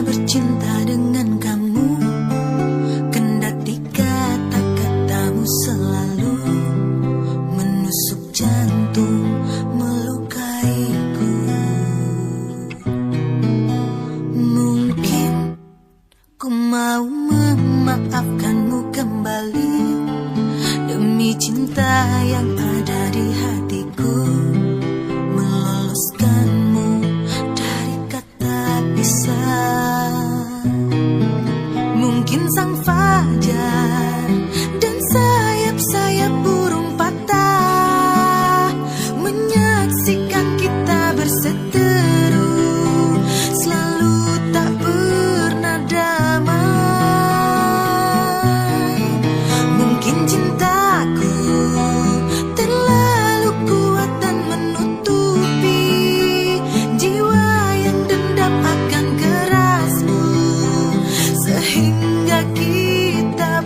bercinta dengan kamu, kendati kata-katamu selalu menusuk jantung, melukaiku. Mungkin ku mau memaafkanmu kembali demi cinta yang ada di hatiku, meloloskanmu dari kata pisah. Mungkin sang fajar dan sayap-sayap burung patah menyaksikan kita berseteru, selalu tak pernah damai. Mungkin cintaku terlalu kuat dan menutupi jiwa yang dendam akan kerasmu, sehingga kita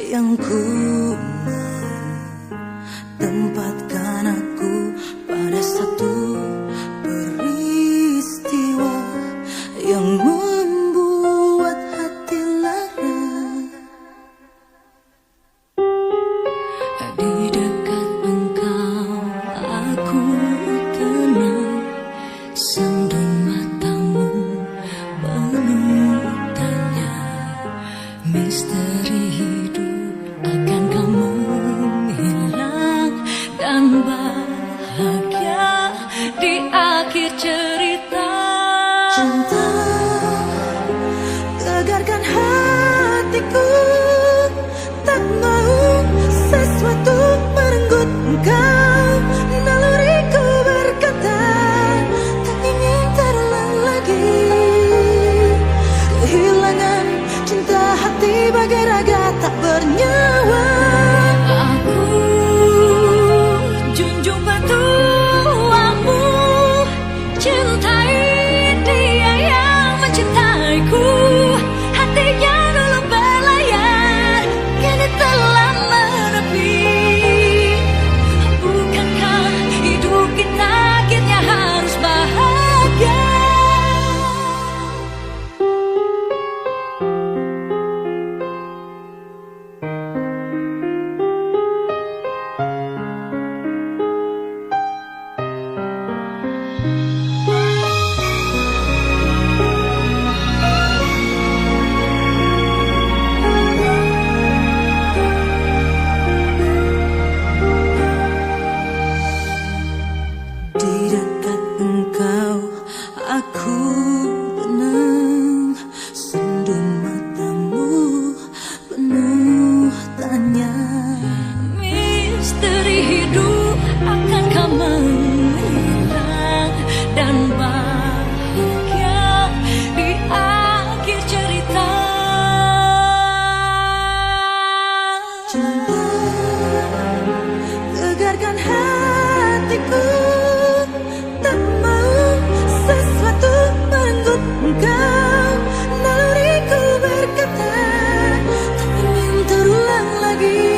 yang ku tempatkan aku pada satu peristiwa yang membuat hati lara. Di dekat engkau aku tenang, sendung matamu penuh tanya, misteri hidup akan kamu hilang dan bahagia di akhir cerita. Cinta tegarkan hatiku, tak mau sesuatu merenggut engkau. Naluriku berkata tak ingin terulang lagi. Kehilangan cinta hati bagai raga tak bernyawa. Aku junjung petuamu, cintai dia yang mencintaiku. Hatinya dulu berlayar, kini telah menepi. Bukankah hidup kita akhirnya harus bahagia? Di dekat engkau aku tenang, sendung matamu penuh tanya, misteri hidup akan kamu hilang dan bahagia di akhir cerita. Cinta tegarkan hatiku, tak mau sesuatu merenggut engkau. Naluriku berkata tak ingin terulang lagi.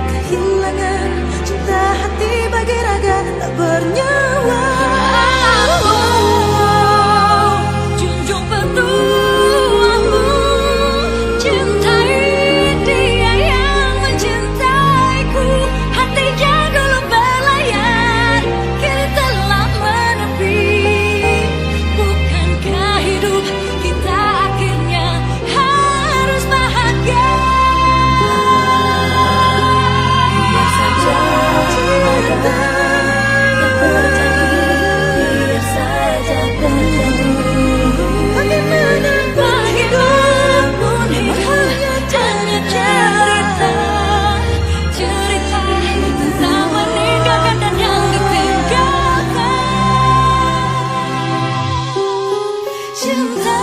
Kehilangan cinta hati bagai raga tak bernyawa. Junjung petuamu, cintai dia yang mencintaiku. Hatinya dulu berlayar, kini telah menepi. Bukankah hidup kita akhirnya harus bahagia? Biar saja cinta terjadi, biar saja terjadi. Bagaimana hidup pun hanya cerita, cerita tentang meninggalkan dan yang ditinggalkan. Cinta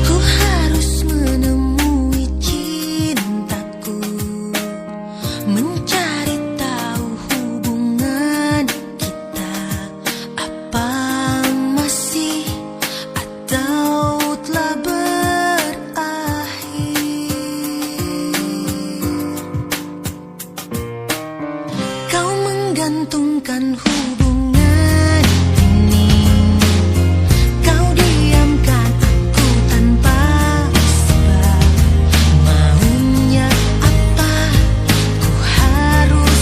ku harus menemui cintaku, mencari tahu hubungan kita, apa masih atau telah berakhir. Kau menggantungkan hubungan ini, kau diamkan aku tanpa sebab. Maunya apa? Ku harus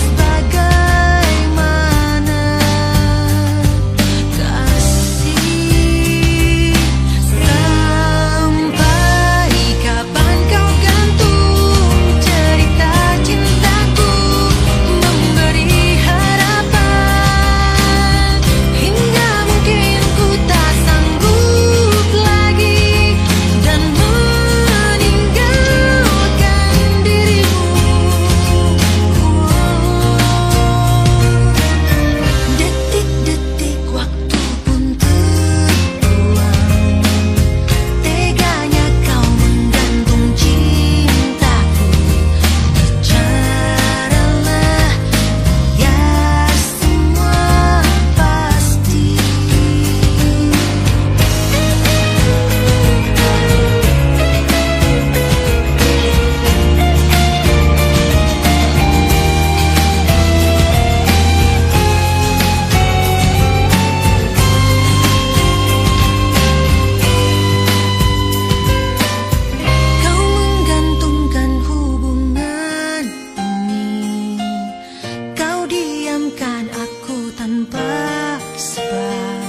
tanpa sebab.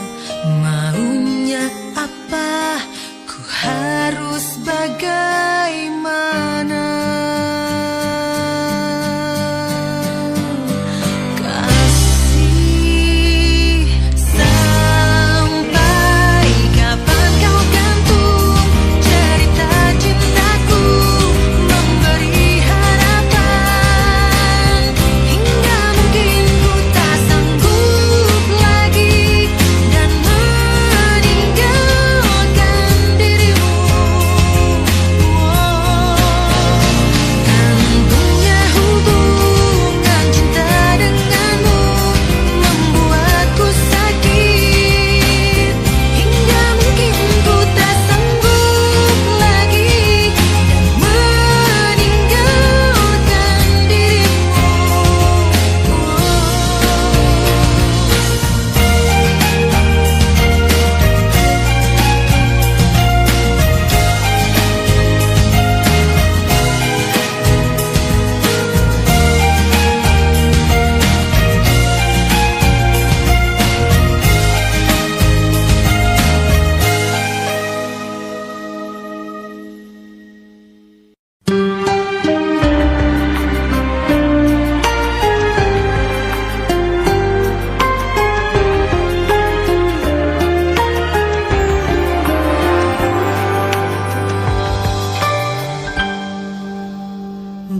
Maunya apa, ku harus bagaimana. Kasih, sampai kapan kau gantung cerita cintaku, memberi harapan hingga mungkin ku tak sanggup lagi dan meninggalkan dirimu. Tentunya hubungan cinta denganmu membuatku sakit hingga mungkin ku tak sanggup lagi dan meninggalkan dirimu.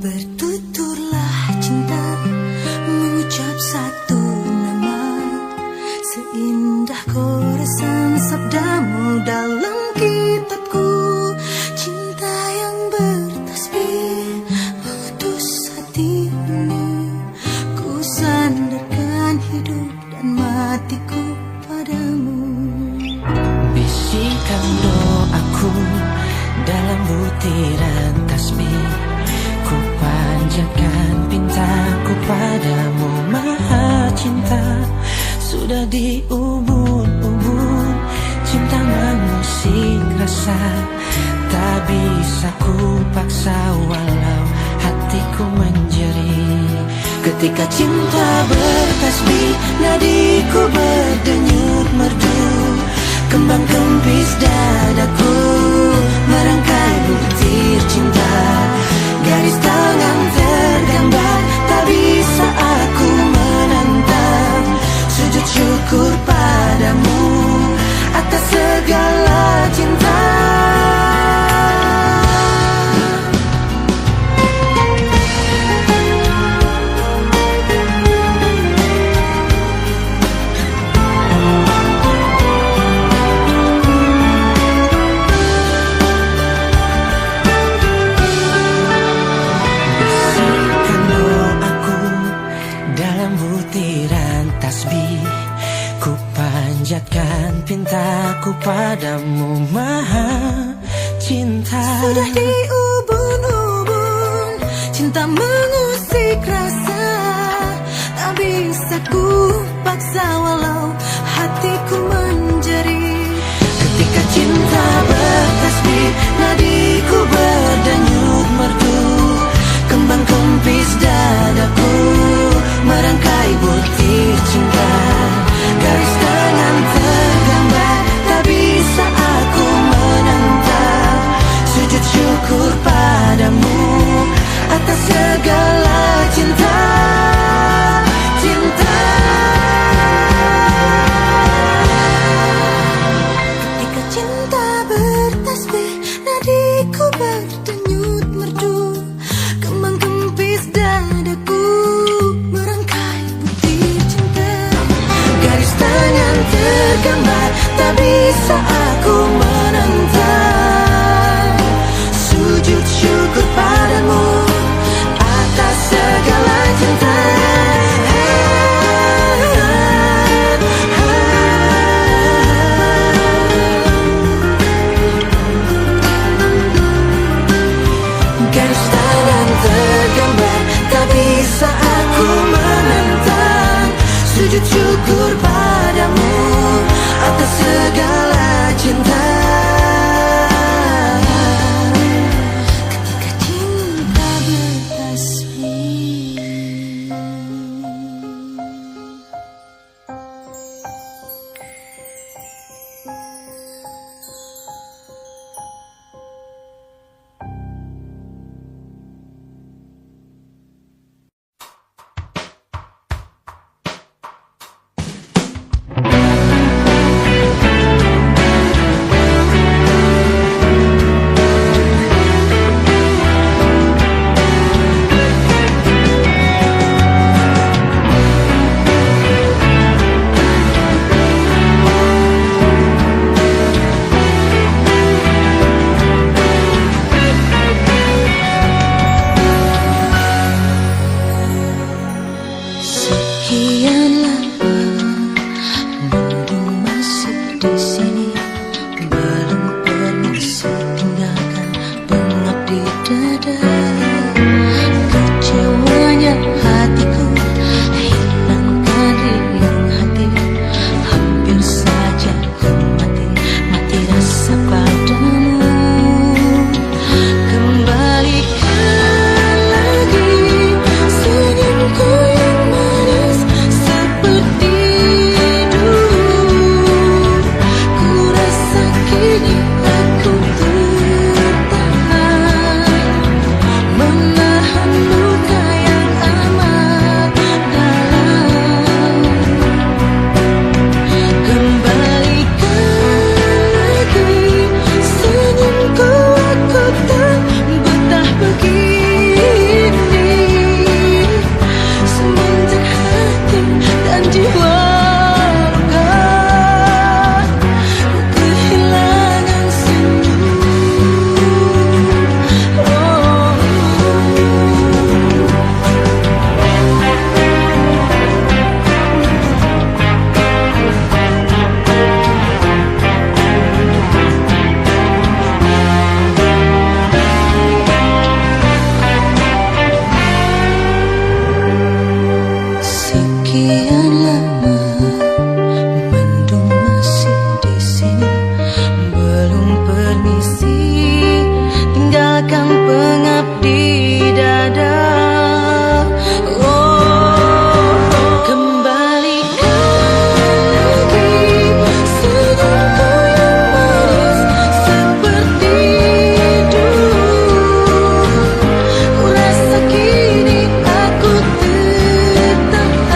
Bertuturlah cinta, mengucap satu nama, seindah goresan sabdamu dalam kitabku. Cinta yang bertasbih mengutus hati ini, ku sandarkan hidup dan matiku padamu. Bisikan doaku dalam butiran tasbih, ku panjatkan pintaku padamu Maha Cinta. Sudah diubun-ubun cinta mengusik rasa, tak bisa ku paksa walau hatiku menjerit. Ketika cinta bertasbih, nadiku berdenyut merdu, kembang kempis dadaku merangkai butir cinta. Garis tangan tergambar, tak bisa aku menentang. Sujud syukur padamu atas segala cinta. Panjatkan pintaku padamu Maha Cinta. Sudah diubun-ubun cinta mengusik rasa, tak bisa ku paksa walau hatiku menjerit. Ketika cinta bertasbih, nadiku berdenyut merdu, kembang kempis dadaku merangkai butir cinta. Garis tangan tergambar, tak bisa aku menentang. Sujud syukur padamu atas segala cinta. Cinta. Ketika cinta bertasbih, nadiku berdenyut Sekian lama mendung masih di sini, belum permisi tinggalkan pengap di dada. Kecewanya hatiku, hilangkan riang hati, hampir saja ku mati rasa padamu. Kembalikan lagi senyumku yang manis seperti dulu. Ku rasa kini aku tertahan, menahan luka yang amat dalam. Kembalikan lagi senyumku, aku tak betah begini. Semenjak hati dan jiwa luka, ku kehilangan senyum. Sekian lama mendung masih di sini, belum permisi tinggalkan pengap di dada. Kembalikan lagi senyumku yang manis seperti dulu. Ku rasa kini aku tertahan,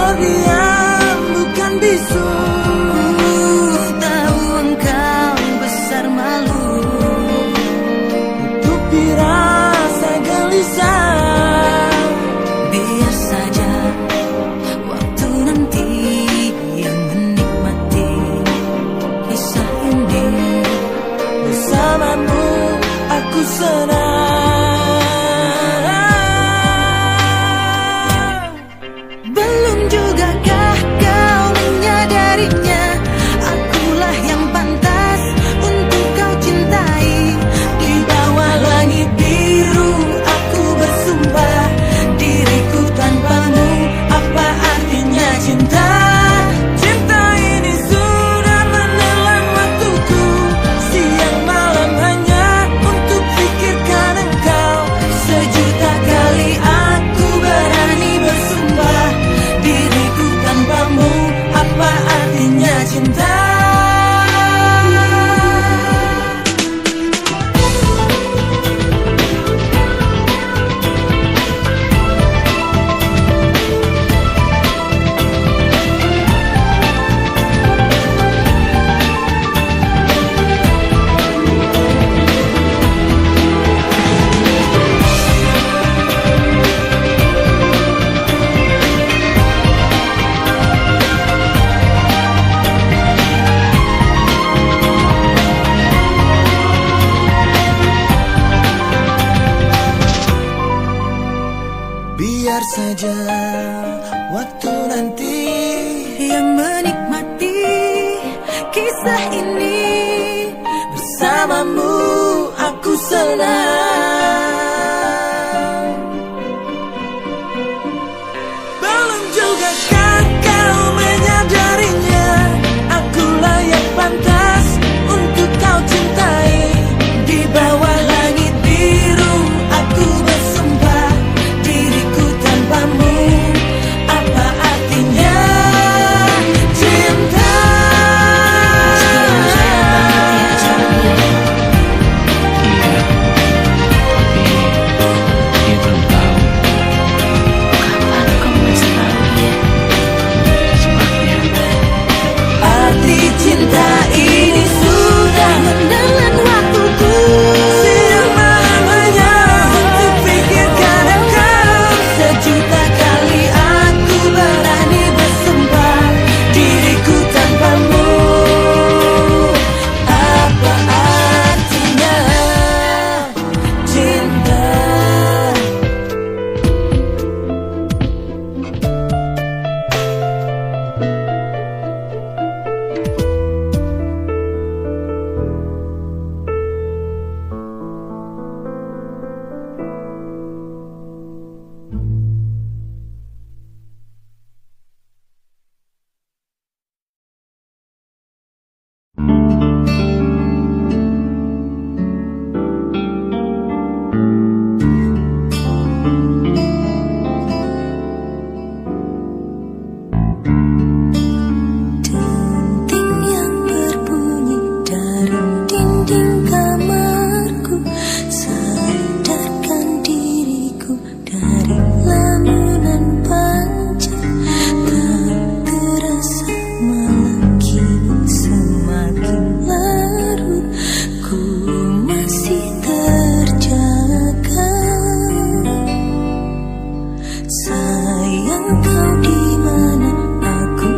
berdiam bukan bisu. Tahu engkau besar malu, tutupi rasa gelisah. Biar saja waktu nanti yang menikmati kisah ini. Bersamamu aku senang. Belum jugakah kau menyadarinya? Akulah yang pantas untuk kau cintai. Di bawah langit biru aku bersumpah, diriku tanpamu apa artinya cinta? Cinta ini sudah menelan waktuku, siang malam hanya untuk pikirkan engkau. Sejuta kali aku berani bersumpah, diriku tanpamu apa artinya cinta? Biar saja waktu nanti yang menikmati kisah ini. Bersamamu aku senang. Belum jugakah kau menyadarinya? Akulah yang pantas untuk kau cintai. Di bawah langit biru aku bersumpah, diriku tanpamu apa artinya cinta? Arti cinta ini sudah menelan waktuku, siang malam hanya untuk pikirkan engkau. Sejuta kali aku berani bersumpah, diriku tanpamu apa artinya cinta? Denting yang berbunyi dari dinding kamarku sadarkan diriku dari lamunan panjang. Tak terasa malam kini semakin larut, ku masih terjaga. Sayang kau di mana? Aku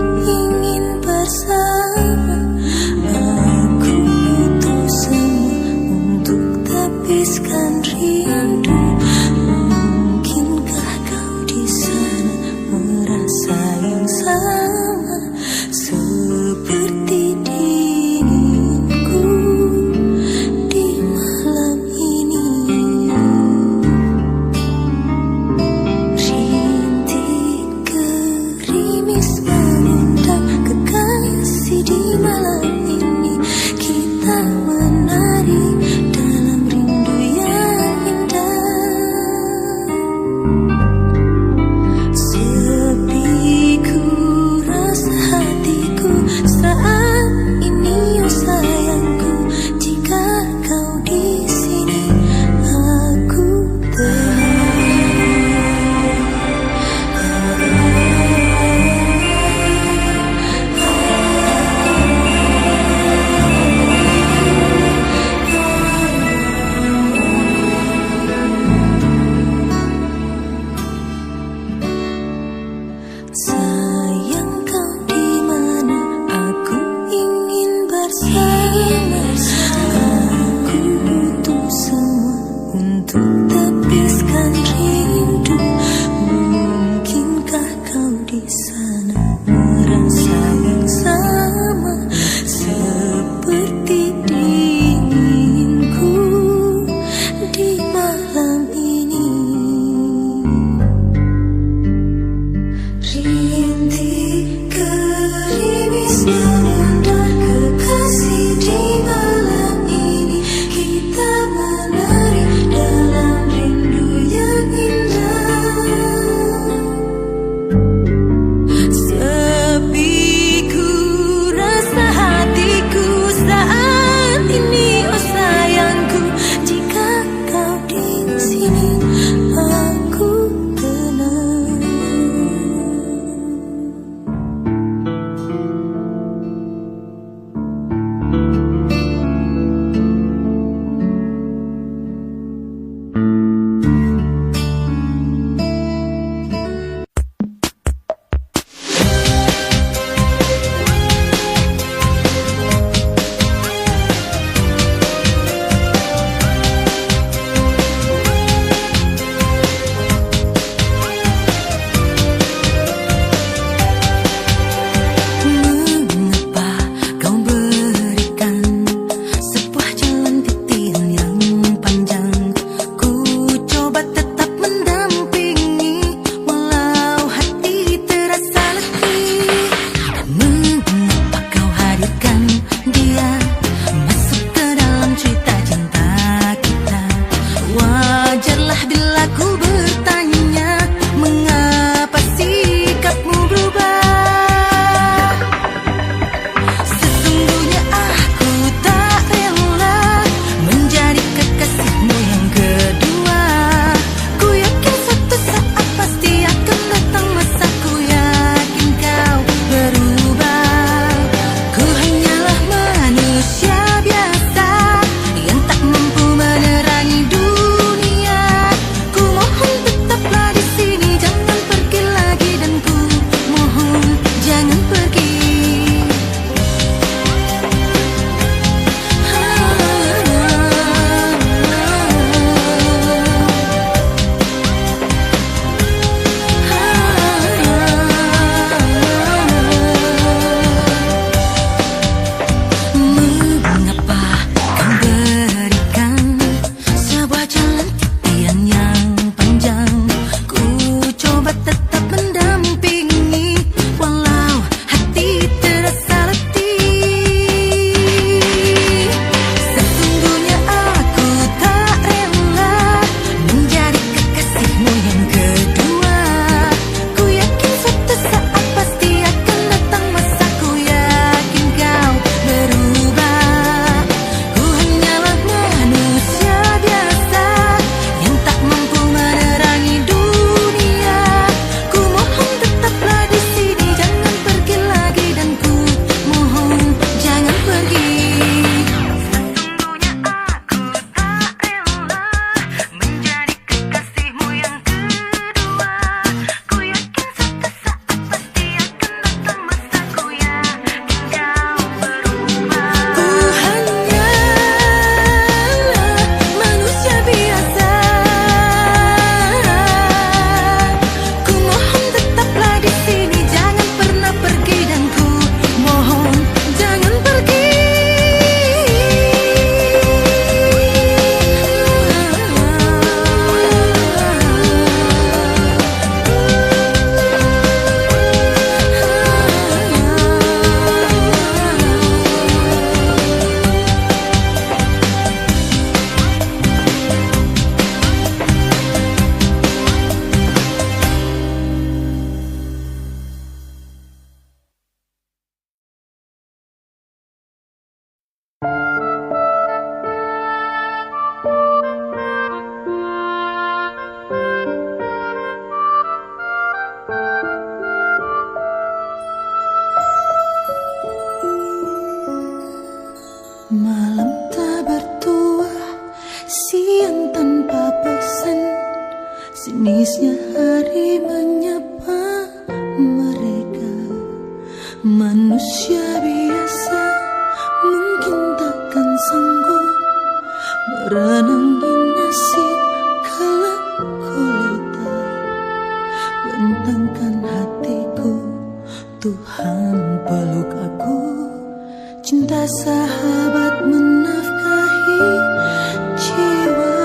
sana merasa yang sama seperti dinginku di malam ini. Rintik gerimis mengundang kekasih di malam ini. Kita menari dalam rindu yang indah. Sepi ku rasa hatiku saat ini, oh sayangku. Jika kau di sini, aku tenang. Mengapa kau berikan sebuah jalan titian yang panjang? Ku coba tetap mendampingi walau hati terasa letih. Mengapa kau hadirkan dia masuk ke dalam cerita cinta kita? Wajarlah bila ku bertanya, mengapa sikapmu berubah? Sesungguhnya aku tak rela menjadi kekasihmu yang kedua. Ku yakin suatu saat pasti akan datang masa, ku yakin kau berubah. Ku hanyalah manusia biasa yang tak mampu menerangi dunia. Ku mohon tetaplah di sini, jangan pergi lagi, dan ku mohon jangan pergi. Mengapa kau berikan sebuah jalan titian yang panjang? Ku coba tetap mendampingi walau hati terasa letih. Sesungguhnya aku tak rela menjadi kekasihmu yang kedua. Ku yakin suatu saat pasti akan datang masa, ku yakin kau berubah. Ku hanyalah manusia biasa yang tak mampu menerangi dunia. Ku mohon tetaplah di sini, jangan pergi lagi, dan ku mohon jangan pergi. Sesungguhnya aku tak rela menjadi kekasihmu yang kedua. Ku yakin suatu saat pasti akan datang masa, ku yakin kau berubah. Ku hanyalah manusia biasa. Ku mohon tetaplah di sini, jangan pernah pergi, dan ku mohon jangan pergi. Malam tak bertuah, siang tanpa pesan, sinisnya hari menyapa mereka. Manusia biasa mungkin takkan sanggup merenangi nasib kalang gulita. Bentangkan hatiku Tuhan peluk aku, cinta sahabat menafkahi jiwa.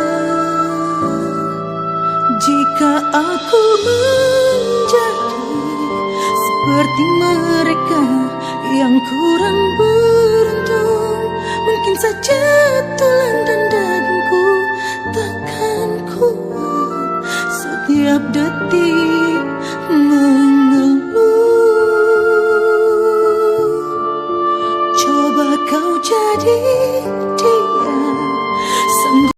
Jika aku menjadi seperti mereka yang kurang beruntung, mungkin saja tulang dan dagingku takkan kuat setiap detik mengeluh. Coba kau jadi